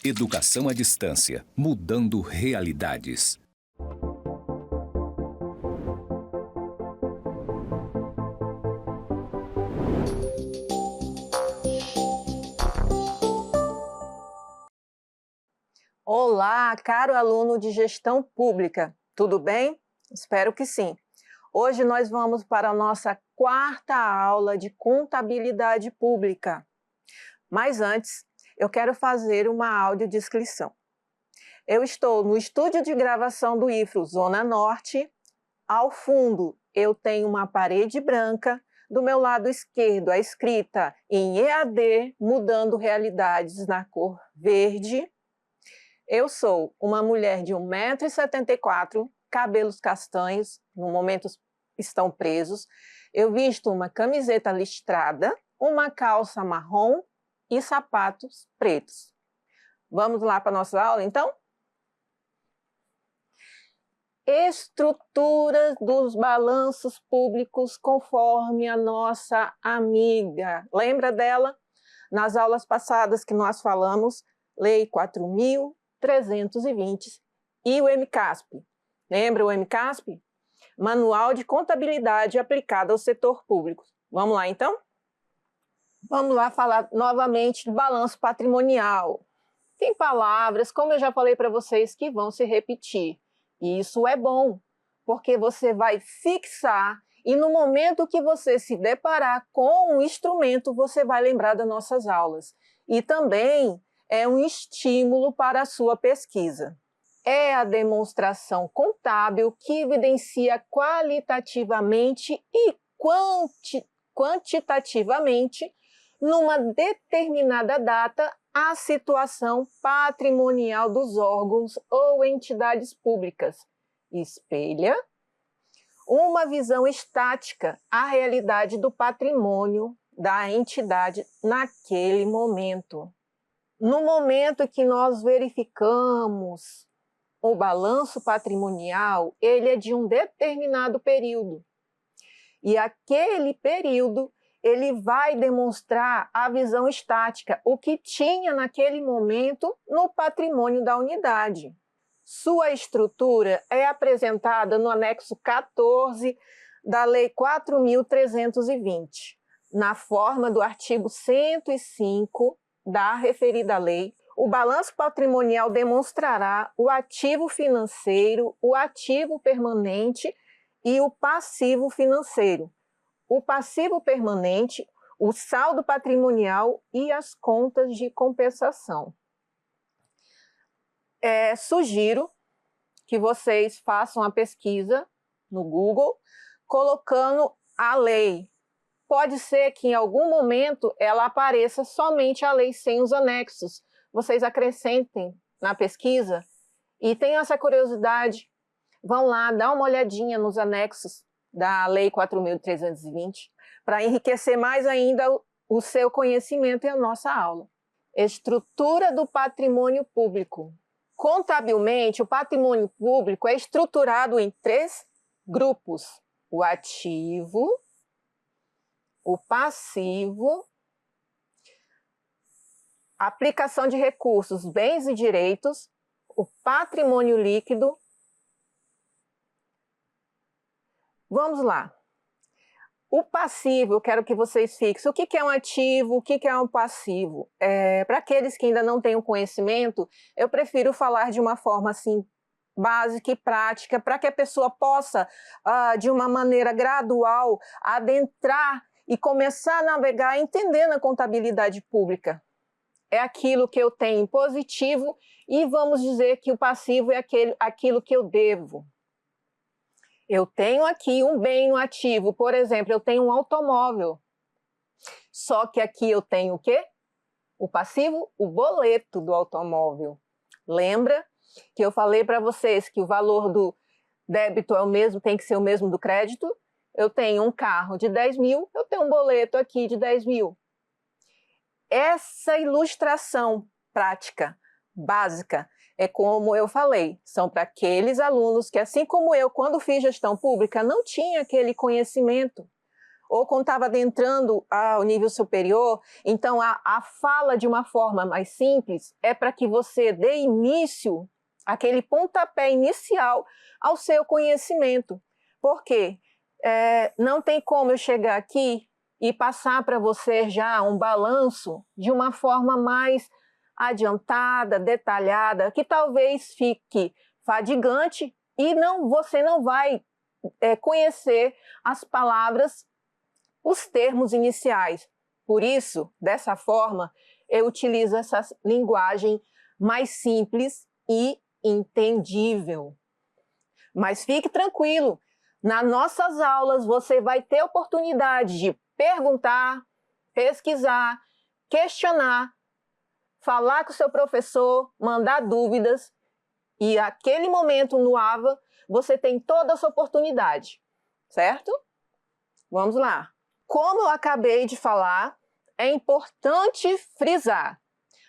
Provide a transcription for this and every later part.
Educação à distância, mudando realidades. Olá, caro aluno de gestão pública, tudo bem? Espero que sim. Hoje nós vamos para a nossa quarta aula de contabilidade pública. Mas antes, eu quero fazer uma audiodescrição. Eu estou no estúdio de gravação do IFRO Zona Norte. Ao fundo, eu tenho uma parede branca. Do meu lado esquerdo, a escrita em EAD, mudando realidades na cor verde. Eu sou uma mulher de 1,74 m, cabelos castanhos, no momento estão presos. Eu visto uma camiseta listrada, uma calça marrom e sapatos pretos. Vamos lá para a nossa aula, então? Estrutura dos balanços públicos conforme a nossa amiga. Lembra dela? Nas aulas passadas que nós falamos, Lei 4.320 e o MCASP. Lembra o MCASP? Manual de Contabilidade aplicada ao setor público. Vamos lá, então? Vamos lá falar novamente do balanço patrimonial. Tem palavras, como eu já falei para vocês, que vão se repetir. E isso é bom, porque você vai fixar e no momento que você se deparar com o instrumento, você vai lembrar das nossas aulas. E também é um estímulo para a sua pesquisa. É a demonstração contábil que evidencia qualitativamente e quantitativamente, numa determinada data, a situação patrimonial dos órgãos ou entidades públicas. Espelha uma visão estática à realidade do patrimônio da entidade naquele momento. No momento que nós verificamos o balanço patrimonial, ele é de um determinado período. E aquele período, ele vai demonstrar a visão estática, o que tinha naquele momento no patrimônio da unidade. Sua estrutura é apresentada no anexo 14 da Lei 4.320, na forma do artigo 105 da referida lei. O balanço patrimonial demonstrará o ativo financeiro, o ativo permanente e o passivo financeiro. O passivo permanente, o saldo patrimonial e as contas de compensação. Sugiro que vocês façam a pesquisa no Google, colocando a lei. Pode ser que em algum momento ela apareça somente a lei sem os anexos. Vocês acrescentem na pesquisa e tenham essa curiosidade. Vão lá, dá uma olhadinha nos anexos da Lei 4.320 para enriquecer mais ainda o seu conhecimento e a nossa aula. Estrutura do patrimônio público. Contabilmente, o patrimônio público é estruturado em 3 grupos: o ativo, o passivo, a aplicação de recursos, bens e direitos, o patrimônio líquido. Vamos lá. O passivo, eu quero que vocês fixem. O que é um ativo, o que é um passivo? Para aqueles que ainda não têm o conhecimento, eu prefiro falar de uma forma assim, básica e prática, para que a pessoa possa, de uma maneira gradual, adentrar e começar a navegar entendendo a contabilidade pública. É aquilo que eu tenho em positivo e vamos dizer que o passivo é aquilo que eu devo. Eu tenho aqui um bem no ativo, por exemplo, eu tenho um automóvel. Só que aqui eu tenho o quê? O passivo, o boleto do automóvel. Lembra que eu falei para vocês que o valor do débito é o mesmo, tem que ser o mesmo do crédito? Eu tenho um carro de 10 mil, eu tenho um boleto aqui de 10 mil. Essa ilustração prática, básica, é como eu falei, são para aqueles alunos que, assim como eu, quando fiz gestão pública, não tinha aquele conhecimento. ou quando estava adentrando ao nível superior. Então, a fala de uma forma mais simples é para que você dê início, aquele pontapé inicial ao seu conhecimento. Por quê? Não tem como eu chegar aqui e passar para você já um balanço de uma forma mais adiantada, detalhada, que talvez fique fadigante e você não vai conhecer as palavras, os termos iniciais. Por isso, dessa forma, eu utilizo essa linguagem mais simples e entendível. Mas fique tranquilo, nas nossas aulas você vai ter oportunidade de perguntar, pesquisar, questionar, falar com o seu professor, mandar dúvidas, e aquele momento no AVA você tem toda essa oportunidade, certo? Vamos lá. Como eu acabei de falar, é importante frisar.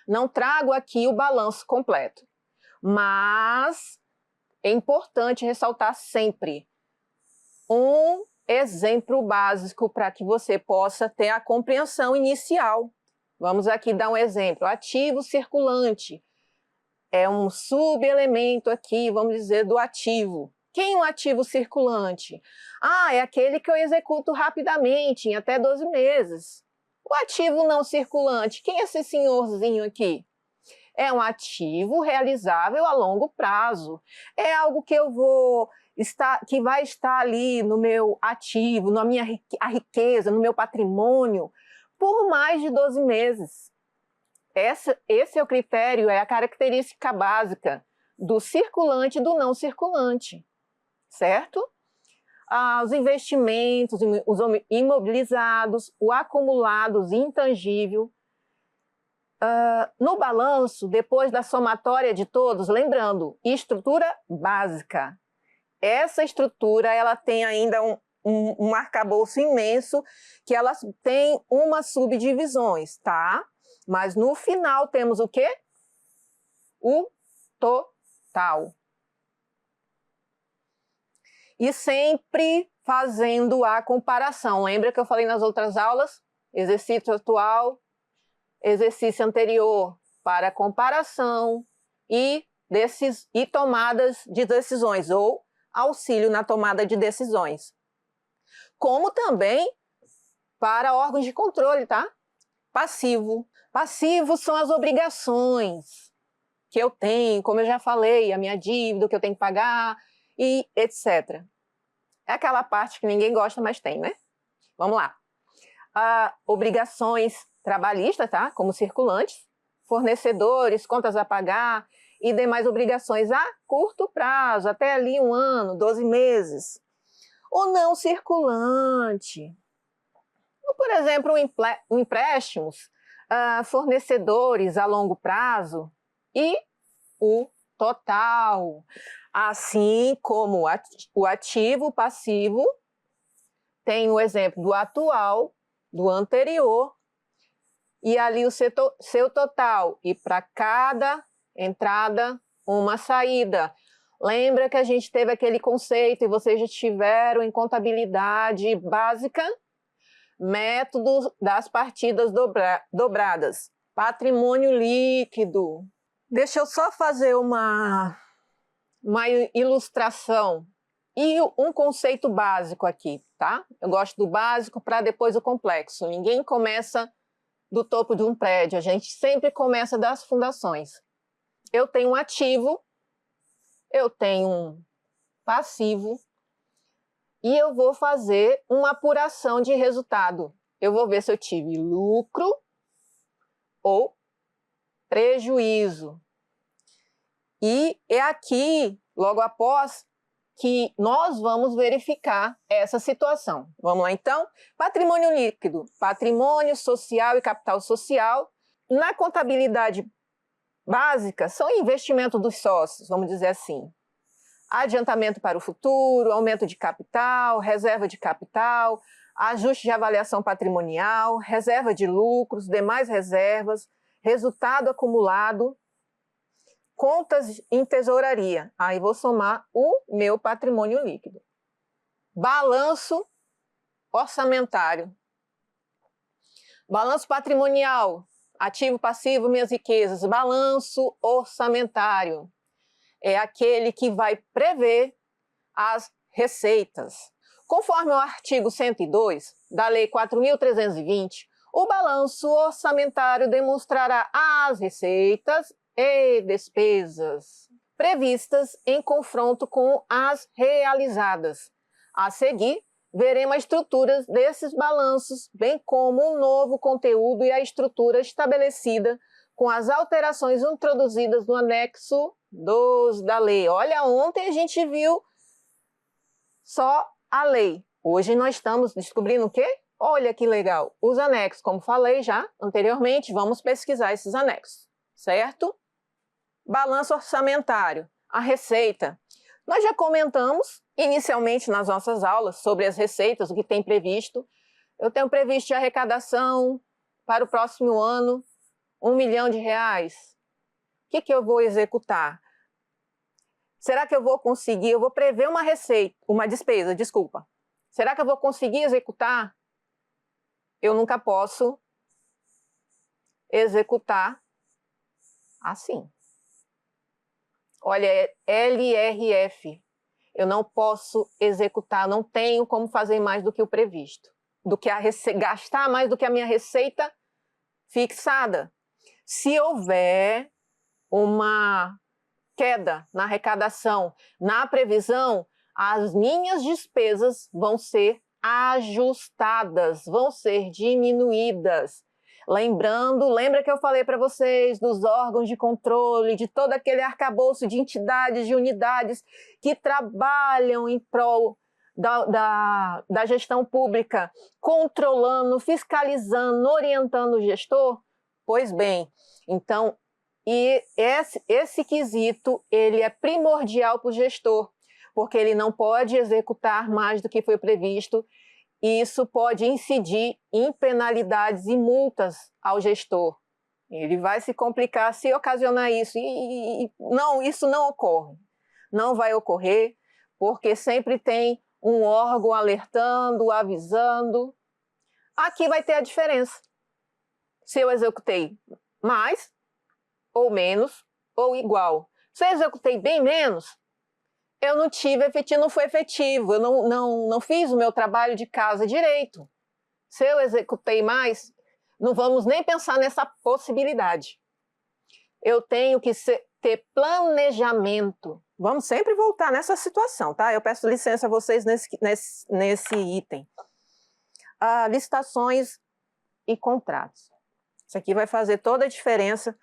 Não trago aqui o balanço completo, mas é importante ressaltar sempre um exemplo básico para que você possa ter a compreensão inicial. Vamos aqui dar um exemplo. Ativo circulante. É um subelemento aqui, vamos dizer, do ativo. Quem é um ativo circulante? É aquele que eu executo rapidamente, em até 12 meses. O ativo não circulante, quem é esse senhorzinho aqui? É um ativo realizável a longo prazo. É algo que que vai estar ali no meu ativo, na minha riqueza, no meu patrimônio, por mais de 12 meses. Esse é o critério, é a característica básica do circulante e do não circulante, certo? Os investimentos, os imobilizados, o acumulados intangível. No balanço, depois da somatória de todos, lembrando, estrutura básica. Essa estrutura ela tem ainda um arcabouço imenso, que ela tem umas subdivisões, tá? Mas no final temos o quê? O total. E sempre fazendo a comparação. Lembra que eu falei nas outras aulas? Exercício atual, exercício anterior para comparação e tomadas de decisões, ou auxílio na tomada de decisões. Como também para órgãos de controle, tá? Passivo. Passivo são as obrigações que eu tenho, como eu já falei, a minha dívida, o que eu tenho que pagar, e etc. É aquela parte que ninguém gosta, mas tem, né? Vamos lá. Obrigações trabalhistas, tá? Como circulantes, fornecedores, contas a pagar e demais obrigações a curto prazo, até ali 1 ano, 12 meses. O não circulante. Por exemplo, empréstimos, fornecedores a longo prazo e o total. Assim como o ativo, o passivo, tem o exemplo do atual, do anterior, e ali o seu total. E para cada entrada, uma saída. Lembra que a gente teve aquele conceito, e vocês já tiveram em contabilidade básica, método das partidas dobradas. Patrimônio líquido. Deixa eu só fazer uma ilustração e um conceito básico aqui, tá? Eu gosto do básico para depois o complexo. Ninguém começa do topo de um prédio, a gente sempre começa das fundações. Eu tenho um ativo, eu tenho um passivo e eu vou fazer uma apuração de resultado. Eu vou ver se eu tive lucro ou prejuízo. E é aqui, logo após, que nós vamos verificar essa situação. Vamos lá, então? Patrimônio líquido, patrimônio social e capital social. Na contabilidade básica, são investimento dos sócios, vamos dizer assim. Adiantamento para o futuro, aumento de capital, reserva de capital, ajuste de avaliação patrimonial, reserva de lucros, demais reservas, resultado acumulado, contas em tesouraria. Aí vou somar o meu patrimônio líquido. Balanço orçamentário. Balanço patrimonial, ativo, passivo, minhas riquezas. Balanço orçamentário é aquele que vai prever as receitas. Conforme o artigo 102 da Lei 4.320, o balanço orçamentário demonstrará as receitas e despesas previstas em confronto com as realizadas. A seguir, veremos a estrutura desses balanços, bem como o novo conteúdo e a estrutura estabelecida com as alterações introduzidas no anexo 2 da lei. Olha, ontem a gente viu só a lei. Hoje nós estamos descobrindo o quê? Olha que legal. Os anexos, como falei já anteriormente, vamos pesquisar esses anexos, certo? Balanço orçamentário, a receita. Nós já comentamos inicialmente nas nossas aulas sobre as receitas, o que tem previsto. Eu tenho previsto de arrecadação para o próximo ano R$1 milhão. O que eu vou executar? Será que eu vou conseguir? Eu vou prever uma despesa, desculpa. Será que eu vou conseguir executar? Eu nunca posso executar assim. Olha, é LRF. Eu não posso executar, não tenho como fazer mais do que o previsto, gastar mais do que a minha receita fixada. Se houver uma queda na arrecadação, na previsão, as minhas despesas vão ser ajustadas, vão ser diminuídas. Lembra que eu falei para vocês dos órgãos de controle, de todo aquele arcabouço de entidades, de unidades que trabalham em prol da gestão pública, controlando, fiscalizando, orientando o gestor? Pois bem, então, esse quesito ele é primordial para o gestor, porque ele não pode executar mais do que foi previsto. E isso pode incidir em penalidades e multas ao gestor. Ele vai se complicar se ocasionar isso. Não, isso não ocorre. Não vai ocorrer, porque sempre tem um órgão alertando, avisando. Aqui vai ter a diferença. Se eu executei mais, ou menos, ou igual. Se eu executei bem menos, eu não tive efetivo, não foi efetivo, eu não fiz o meu trabalho de casa direito. Se eu executei mais, não vamos nem pensar nessa possibilidade. Eu tenho que ter planejamento. Vamos sempre voltar nessa situação, tá? Eu peço licença a vocês nesse item. Licitações e contratos. Isso aqui vai fazer toda a diferença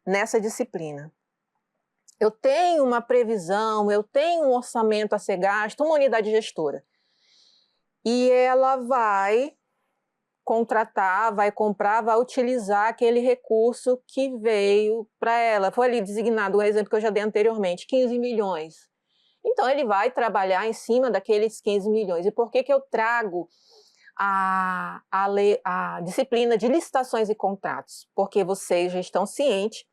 nessa disciplina. Eu tenho uma previsão, eu tenho um orçamento a ser gasto, uma unidade gestora. E ela vai contratar, vai comprar, vai utilizar aquele recurso que veio para ela. Foi ali designado o exemplo que eu já dei anteriormente, 15 milhões. Então, ele vai trabalhar em cima daqueles 15 milhões. E por que eu trago a disciplina de licitações e contratos? Porque vocês já estão cientes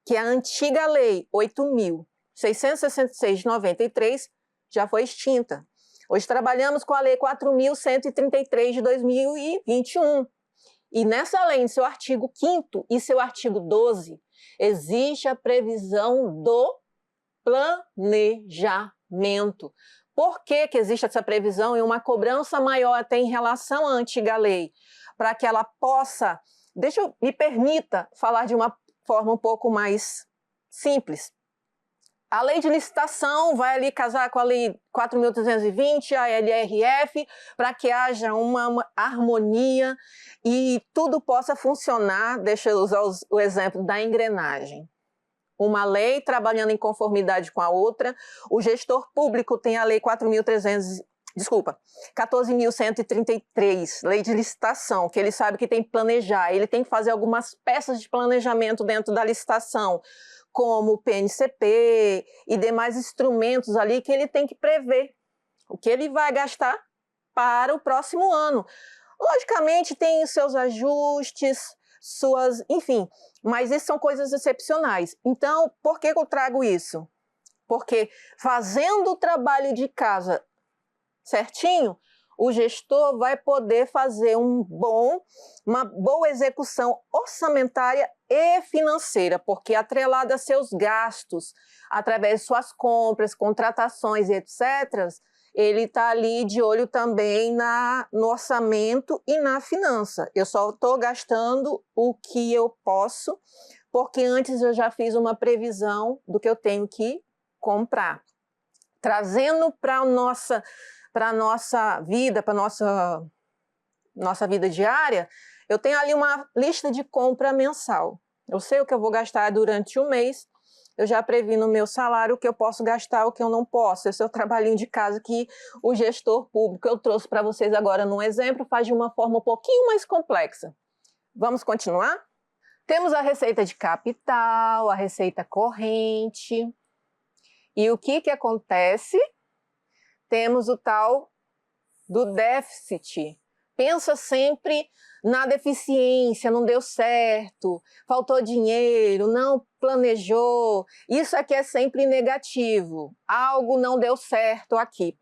que a antiga lei 8.666 de 93 já foi extinta. Hoje trabalhamos com a lei 4.133 de 2021. E nessa lei, em seu artigo 5º e seu artigo 12, existe a previsão do planejamento. Por que existe essa previsão e uma cobrança maior até em relação à antiga lei? Para que ela possa, me permita falar de uma forma um pouco mais simples. A lei de licitação vai ali casar com a lei 4.320, a LRF, para que haja uma harmonia e tudo possa funcionar. Deixa eu usar o exemplo da engrenagem. Uma lei trabalhando em conformidade com a outra. O gestor público tem a lei 14.133, lei de licitação, que ele sabe que tem que planejar, ele tem que fazer algumas peças de planejamento dentro da licitação, como o PNCP e demais instrumentos ali que ele tem que prever o que ele vai gastar para o próximo ano. Logicamente tem seus ajustes, enfim, mas isso são coisas excepcionais. Então, por que eu trago isso? Porque fazendo o trabalho de casa certinho, o gestor vai poder fazer uma boa execução orçamentária e financeira, porque atrelada a seus gastos, através de suas compras, contratações, etc., ele está ali de olho também no orçamento e na finança. Eu só estou gastando o que eu posso, porque antes eu já fiz uma previsão do que eu tenho que comprar. Trazendo para a nossa vida, para a nossa vida diária, eu tenho ali uma lista de compra mensal. Eu sei o que eu vou gastar durante o mês, eu já previ no meu salário o que eu posso gastar, o que eu não posso. Esse é o trabalhinho de casa que o gestor público, eu trouxe para vocês agora num exemplo, faz de uma forma um pouquinho mais complexa. Vamos continuar? Temos a receita de capital, a receita corrente. E o que acontece? Temos o tal do déficit. Pensa sempre na deficiência, não deu certo, faltou dinheiro, não planejou. Isso aqui é sempre negativo. Algo não deu certo aqui.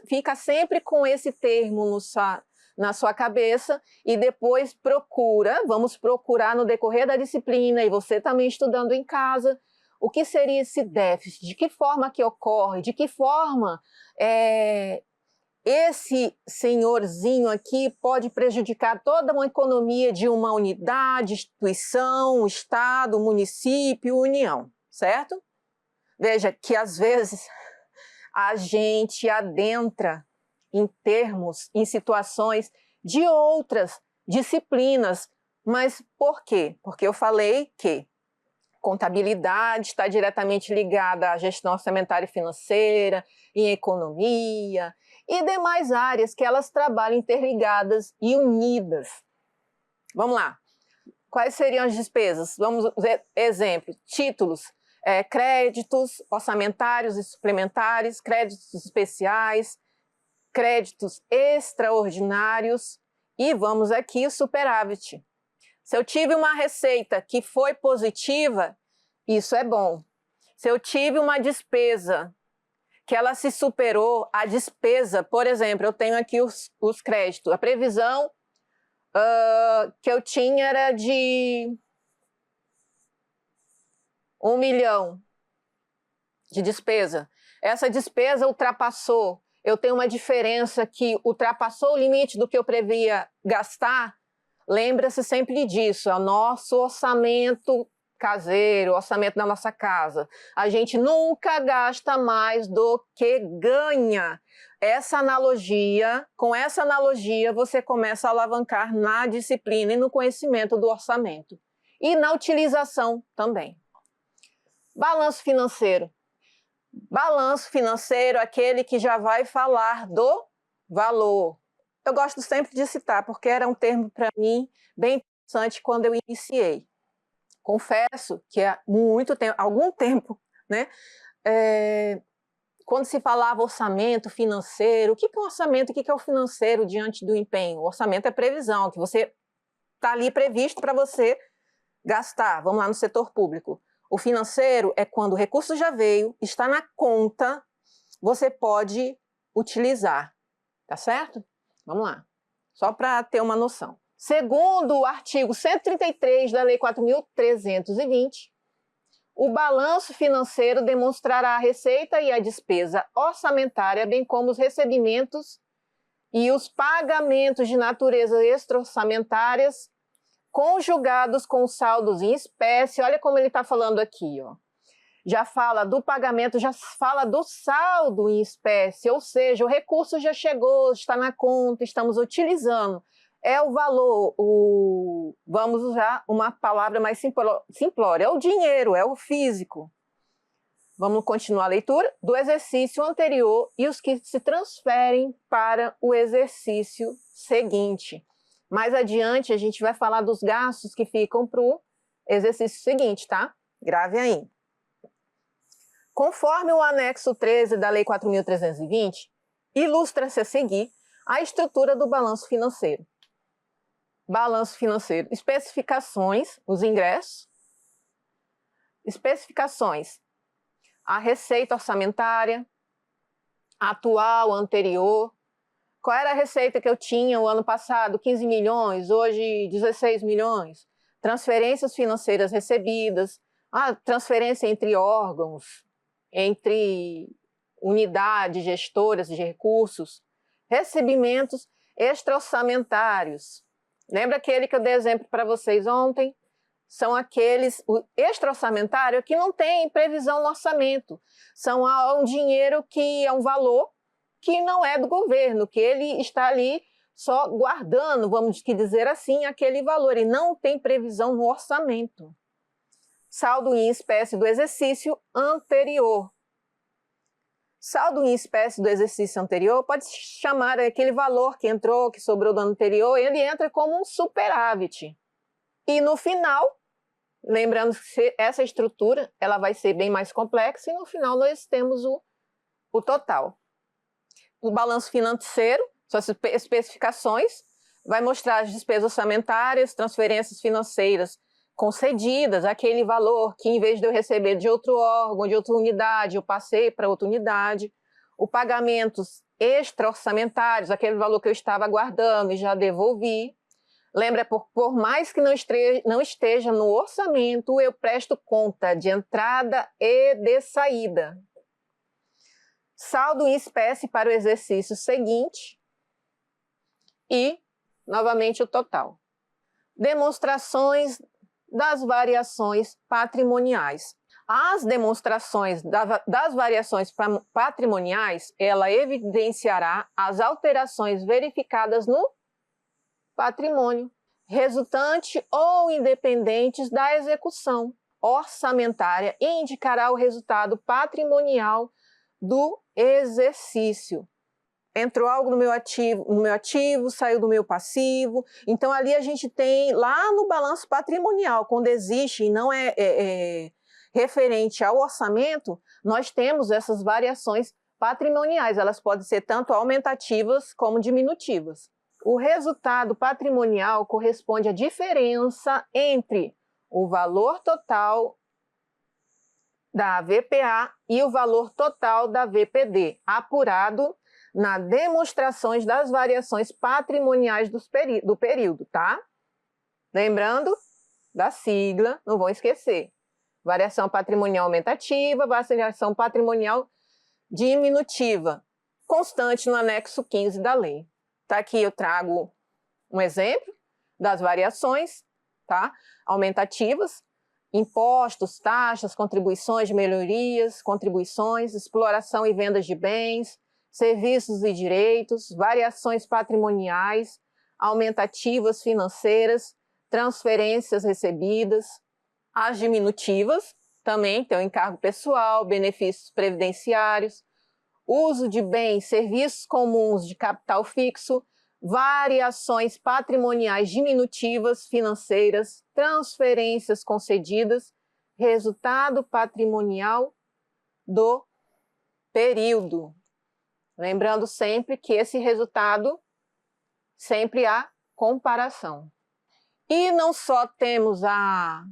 Fica sempre com esse termo na sua cabeça e depois vamos procurar no decorrer da disciplina, e você também estudando em casa, o que seria esse déficit, de que forma que ocorre, de que forma esse senhorzinho aqui pode prejudicar toda uma economia de uma unidade, instituição, estado, município, união, certo? Veja que às vezes a gente adentra em situações de outras disciplinas, mas por quê? Porque eu falei que contabilidade está diretamente ligada à gestão orçamentária e financeira, em economia e demais áreas que elas trabalham interligadas e unidas. Vamos lá. Quais seriam as despesas? Vamos ver exemplo. Títulos, créditos orçamentários e suplementares, créditos especiais, créditos extraordinários e vamos aqui o superávit. Se eu tive uma receita que foi positiva, isso é bom. Se eu tive uma despesa que ela se superou, a despesa, por exemplo, eu tenho aqui os créditos. A previsão que eu tinha era de 1 milhão de despesa. Essa despesa ultrapassou. Eu tenho uma diferença que ultrapassou o limite do que eu previa gastar. Lembra-se sempre disso, é o nosso orçamento caseiro, o orçamento da nossa casa. A gente nunca gasta mais do que ganha. Com essa analogia, você começa a alavancar na disciplina e no conhecimento do orçamento. E na utilização também. Balanço financeiro. Balanço financeiro é aquele que já vai falar do valor. Eu gosto sempre de citar, porque era um termo para mim bem interessante quando eu iniciei. Confesso que há algum tempo, né? Quando se falava orçamento financeiro, o que é o orçamento, o que é o financeiro diante do empenho? O orçamento é previsão, que você está ali previsto para você gastar. Vamos lá no setor público. O financeiro é quando o recurso já veio, está na conta, você pode utilizar, tá certo? Vamos lá, só para ter uma noção. Segundo o artigo 133 da Lei 4.320, o balanço financeiro demonstrará a receita e a despesa orçamentária, bem como os recebimentos e os pagamentos de natureza extra-orçamentárias, conjugados com saldos em espécie. Olha como ele está falando aqui, ó. Já fala do pagamento, já fala do saldo em espécie, ou seja, o recurso já chegou, está na conta, estamos utilizando. É o valor, vamos usar uma palavra mais simplória, é o dinheiro, é o físico. Vamos continuar a leitura do exercício anterior e os que se transferem para o exercício seguinte. Mais adiante, a gente vai falar dos gastos que ficam para o exercício seguinte, tá? Grave aí. Conforme o anexo 13 da Lei 4.320, ilustra-se a seguir a estrutura do balanço financeiro. Balanço financeiro. Especificações, os ingressos. Especificações. A receita orçamentária, atual, anterior. Qual era a receita que eu tinha o ano passado? 15 milhões, hoje 16 milhões. Transferências financeiras recebidas, transferência entre órgãos, entre unidades gestoras de recursos, recebimentos extra-orçamentários. Lembra aquele que eu dei exemplo para vocês ontem? São aqueles, o extra-orçamentário que não tem previsão no orçamento. São um dinheiro que é um valor que não é do governo, que ele está ali só guardando, vamos dizer assim, aquele valor, e não tem previsão no orçamento. Saldo em espécie do exercício anterior. Saldo em espécie do exercício anterior pode se chamar aquele valor que entrou, que sobrou do ano anterior, ele entra como um superávit. E no final, lembrando que essa estrutura ela vai ser bem mais complexa, e no final nós temos o total. O balanço financeiro, suas especificações, vai mostrar as despesas orçamentárias, transferências financeiras concedidas, aquele valor que, em vez de eu receber de outro órgão, de outra unidade, eu passei para outra unidade. O pagamentos extra-orçamentários, aquele valor que eu estava guardando e já devolvi. Lembra, por mais que não esteja no orçamento, eu presto conta de entrada e de saída. Saldo em espécie para o exercício seguinte e, novamente, o total. Demonstrações das variações patrimoniais. As demonstrações das variações patrimoniais, ela evidenciará as alterações verificadas no patrimônio, resultante ou independentes da execução orçamentária, e indicará o resultado patrimonial do exercício. Entrou algo no meu ativo, saiu do meu passivo. Então, ali a gente tem, lá no balanço patrimonial, quando existe e não é referente ao orçamento, nós temos essas variações patrimoniais. Elas podem ser tanto aumentativas como diminutivas. O resultado patrimonial corresponde à diferença entre o valor total da VPA e o valor total da VPD, apurado nas demonstrações das variações patrimoniais do período, tá? Lembrando da sigla, não vão esquecer. Variação patrimonial aumentativa, variação patrimonial diminutiva, constante no anexo 15 da lei. Tá, aqui eu trago um exemplo das variações, tá? Aumentativas. Impostos, taxas, contribuições de melhorias, contribuições, exploração e vendas de bens, serviços e direitos, variações patrimoniais, aumentativas financeiras, transferências recebidas. As diminutivas também tem o encargo pessoal, benefícios previdenciários, uso de bens, serviços comuns de capital fixo, variações patrimoniais diminutivas financeiras, transferências concedidas, resultado patrimonial do período. Lembrando sempre que esse resultado sempre há comparação. E não só temos a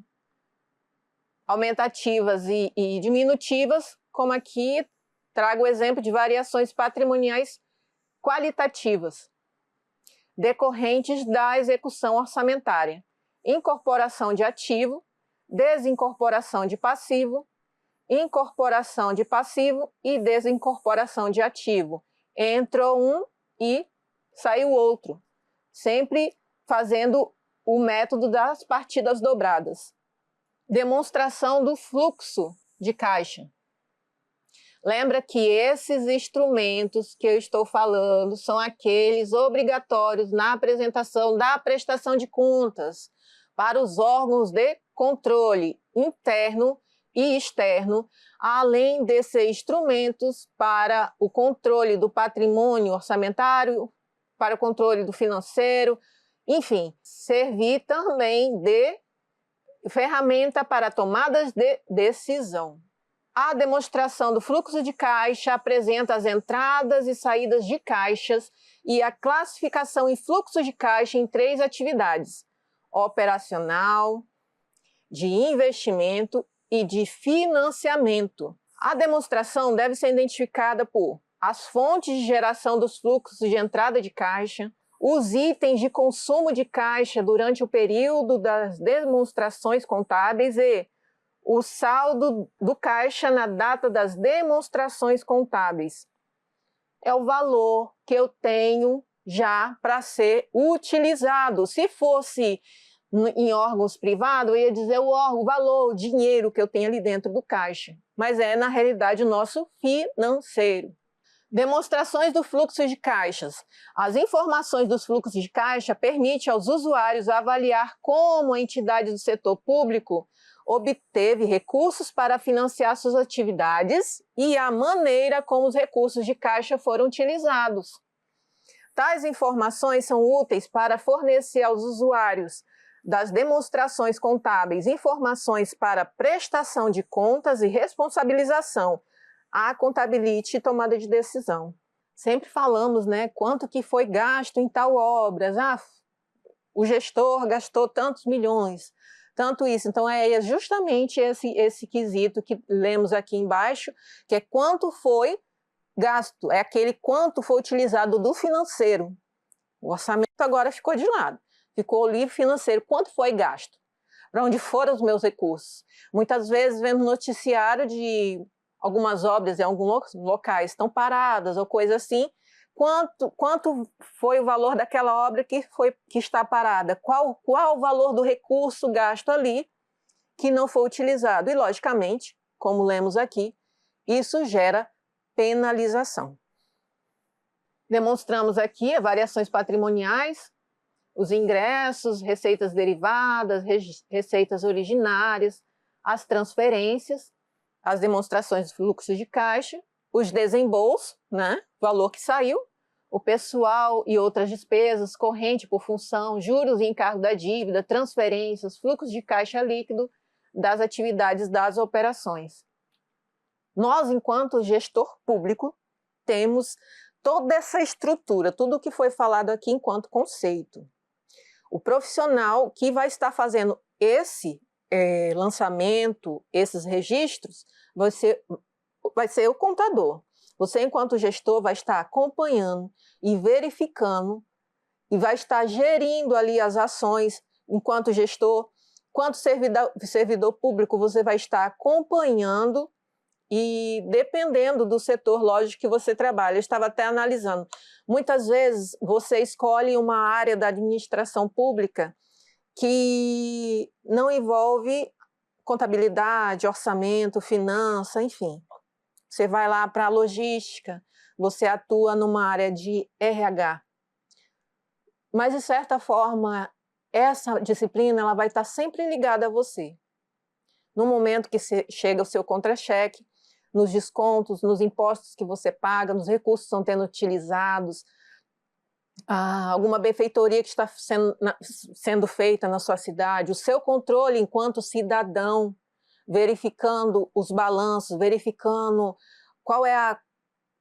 aumentativas e diminutivas, como aqui trago o exemplo de variações patrimoniais qualitativas, decorrentes da execução orçamentária, incorporação de ativo, desincorporação de passivo, incorporação de passivo e desincorporação de ativo. Entrou um e saiu outro, sempre fazendo o método das partidas dobradas. Demonstração do fluxo de caixa. Lembra que esses instrumentos que eu estou falando são aqueles obrigatórios na apresentação da prestação de contas para os órgãos de controle interno e externo, além desses instrumentos para o controle do patrimônio orçamentário, para o controle do financeiro, enfim, servir também de ferramenta para tomadas de decisão. A demonstração do fluxo de caixa apresenta as entradas e saídas de caixas e a classificação em fluxo de caixa em 3 atividades: operacional, de investimento e de financiamento. A demonstração deve ser identificada por as fontes de geração dos fluxos de entrada de caixa, os itens de consumo de caixa durante o período das demonstrações contábeis e o saldo do caixa na data das demonstrações contábeis. É o valor que eu tenho já para ser utilizado. Se fosse em órgãos privados, eu ia dizer o valor, o dinheiro que eu tenho ali dentro do caixa. Mas é, na realidade, o nosso financeiro. Demonstrações do fluxo de caixas. As informações dos fluxos de caixa permitem aos usuários avaliar como a entidade do setor público obteve recursos para financiar suas atividades e a maneira como os recursos de caixa foram utilizados. Tais informações são úteis para fornecer aos usuários das demonstrações contábeis informações para prestação de contas e responsabilização, a contabilidade e tomada de decisão. Sempre falamos, né, quanto que foi gasto em tal obras. O gestor gastou tantos milhões, tanto isso. Então, é justamente esse quesito que lemos aqui embaixo, que é quanto foi gasto, é aquele quanto foi utilizado do financeiro. O orçamento agora ficou de lado, ficou o livro financeiro, quanto foi gasto, para onde foram os meus recursos. Muitas vezes vemos noticiário de algumas obras em alguns locais estão paradas ou coisa assim. Quanto foi o valor daquela obra que está parada? Qual o valor do recurso gasto ali que não foi utilizado? E, logicamente, como lemos aqui, isso gera penalização. Demonstramos aqui as variações patrimoniais, os ingressos, receitas derivadas, receitas originárias, as transferências, as demonstrações de fluxo de caixa, os desembolsos, né, valor que saiu, o pessoal e outras despesas, corrente por função, juros e encargo da dívida, transferências, fluxos de caixa líquido das atividades das operações. Nós, enquanto gestor público, temos toda essa estrutura, tudo o que foi falado aqui enquanto conceito. O profissional que vai estar fazendo esse lançamento, esses registros, vai ser o contador. Você, enquanto gestor, vai estar acompanhando e verificando e vai estar gerindo ali as ações enquanto gestor. Enquanto servidor público, você vai estar acompanhando e dependendo do setor, lógico, que você trabalha. Eu estava até analisando. Muitas vezes você escolhe uma área da administração pública que não envolve contabilidade, orçamento, finança, enfim. Você vai lá para a logística, você atua numa área de RH. Mas, de certa forma, essa disciplina ela vai estar sempre ligada a você. No momento que chega o seu contra-cheque, nos descontos, nos impostos que você paga, nos recursos que estão sendo utilizados, alguma benfeitoria que está sendo feita na sua cidade, o seu controle enquanto cidadão, verificando os balanços, verificando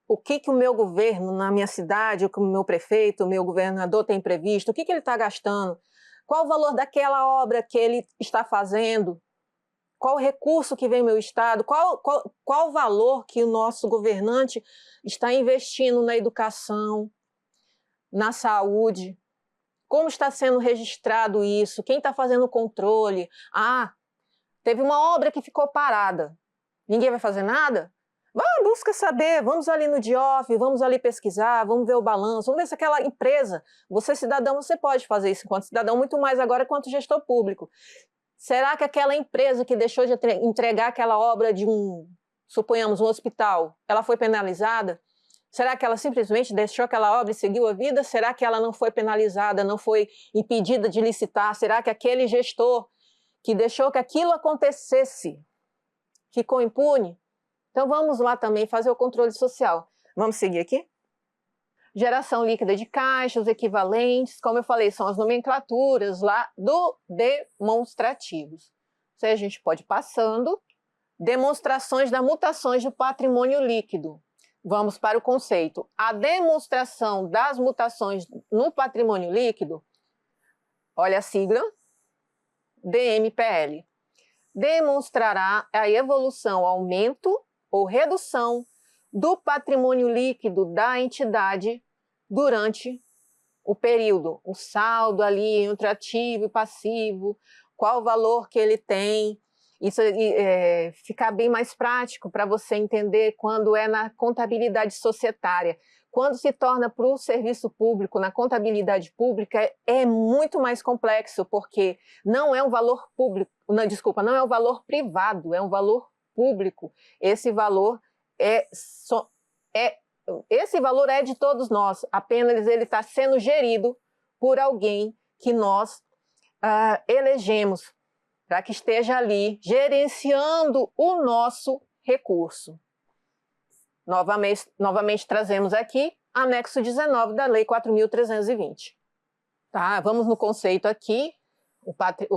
o que o meu governo na minha cidade, o que o meu prefeito, o meu governador tem previsto, o que ele está gastando, qual o valor daquela obra que ele está fazendo, qual o recurso que vem no meu estado, qual o valor que o nosso governante está investindo na educação, na saúde, como está sendo registrado isso, quem está fazendo o controle. Teve uma obra que ficou parada, ninguém vai fazer nada? Busca saber, vamos ali no DIOF, vamos ali pesquisar, vamos ver o balanço, vamos ver se aquela empresa, você cidadão, você pode fazer isso enquanto cidadão, muito mais agora quanto gestor público. Será que aquela empresa que deixou de entregar aquela obra de suponhamos, um hospital, ela foi penalizada? Será que ela simplesmente deixou aquela obra e seguiu a vida? Será que ela não foi penalizada, não foi impedida de licitar? Será que aquele gestor que deixou que aquilo acontecesse ficou impune? Então vamos lá também fazer o controle social. Vamos seguir aqui? Geração líquida de caixa, os equivalentes, como eu falei, são as nomenclaturas lá do demonstrativos. Isso aí a gente pode ir passando. Demonstrações das mutações do patrimônio líquido. Vamos para o conceito. A demonstração das mutações no patrimônio líquido, olha a sigla, DMPL, demonstrará a evolução, aumento ou redução do patrimônio líquido da entidade durante o período, o saldo ali entre ativo e passivo, qual o valor que ele tem. Isso fica bem mais prático para você entender quando é na contabilidade societária. Quando se torna para o serviço público, na contabilidade pública, é muito mais complexo, porque não é um valor público, não, desculpa, não é um valor privado, é um valor público. Esse valor esse valor é de todos nós, apenas ele está sendo gerido por alguém que nós elegemos, para que esteja ali gerenciando o nosso recurso. Novamente trazemos aqui anexo 19 da Lei 4.320. Tá? Vamos no conceito aqui,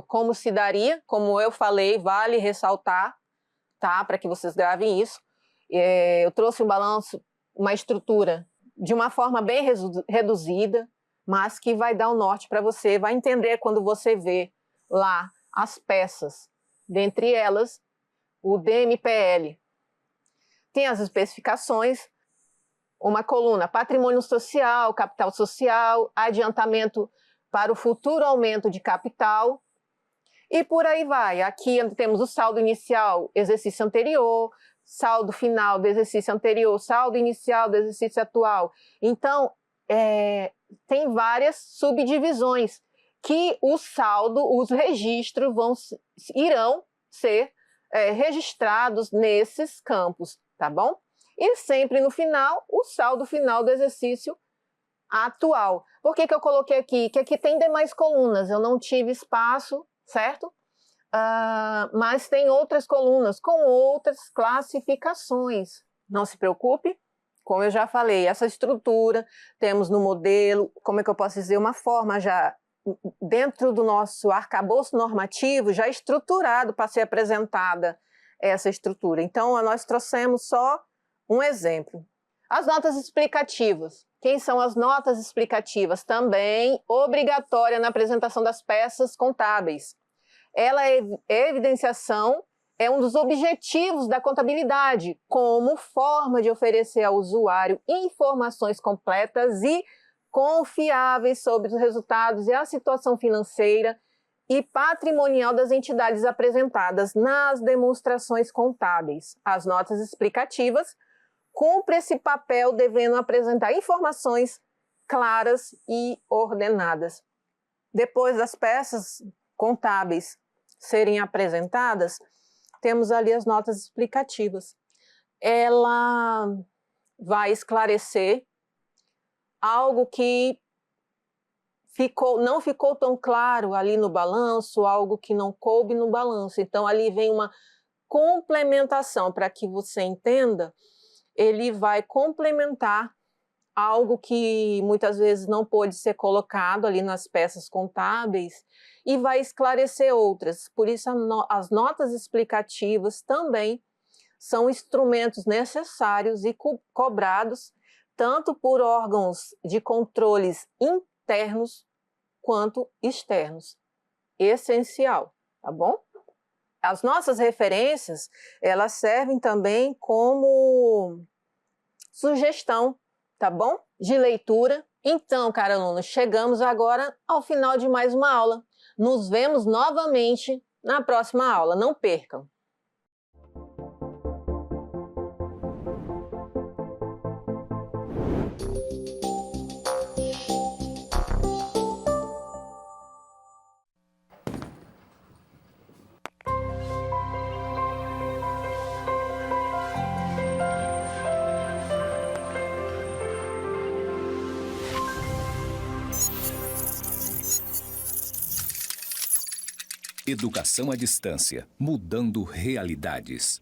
como se daria, como eu falei, vale ressaltar, tá? Para que vocês gravem isso. Eu trouxe um balanço, uma estrutura de uma forma bem reduzida, mas que vai dar um norte para você, vai entender quando você vê lá as peças, dentre elas o DMPL. Tem as especificações, uma coluna patrimônio social, capital social, adiantamento para o futuro aumento de capital, e por aí vai. Aqui temos o saldo inicial, exercício anterior, saldo final do exercício anterior, saldo inicial do exercício atual. Então, tem várias subdivisões que o saldo, os registros irão ser registrados nesses campos, tá bom? E sempre no final, o saldo final do exercício atual. Por que eu coloquei aqui? Que aqui tem demais colunas, eu não tive espaço, certo? Mas tem outras colunas com outras classificações. Não se preocupe, como eu já falei, essa estrutura, temos no modelo, como é que eu posso dizer, uma forma já dentro do nosso arcabouço normativo, já estruturado para ser apresentada essa estrutura. Então, nós trouxemos só um exemplo. As notas explicativas. Quem são as notas explicativas? Também obrigatória na apresentação das peças contábeis. Ela evidenciação é um dos objetivos da contabilidade, como forma de oferecer ao usuário informações completas e confiáveis sobre os resultados e a situação financeira e patrimonial das entidades apresentadas nas demonstrações contábeis. As notas explicativas cumprem esse papel devendo apresentar informações claras e ordenadas. Depois das peças contábeis serem apresentadas, temos ali as notas explicativas. Ela vai esclarecer algo que não ficou tão claro ali no balanço, algo que não coube no balanço. Então, ali vem uma complementação para que você entenda, ele vai complementar algo que muitas vezes não pôde ser colocado ali nas peças contábeis e vai esclarecer outras. Por isso, as notas explicativas também são instrumentos necessários e cobrados tanto por órgãos de controles internos quanto externos. Essencial, tá bom? As nossas referências, elas servem também como sugestão, tá bom? De leitura. Então, cara aluno, chegamos agora ao final de mais uma aula. Nos vemos novamente na próxima aula. Não percam! Educação à distância, mudando realidades.